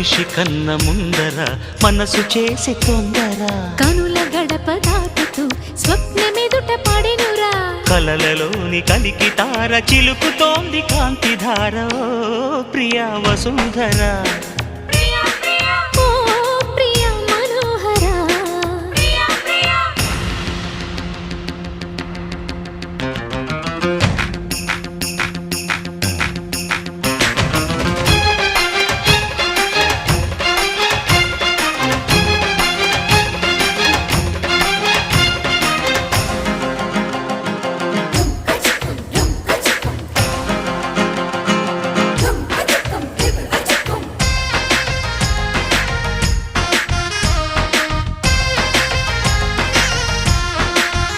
మనిషి కన్న ముందర మనసు చేసి తొందర కనుల గడప దాటుతూ స్వప్నమెదుట పడెనురా కలలలోని కలికి తార చిలుకుతోంది కాంతిధార ఓ ప్రియా వసుంధర ఓ ప్రియ మనోహర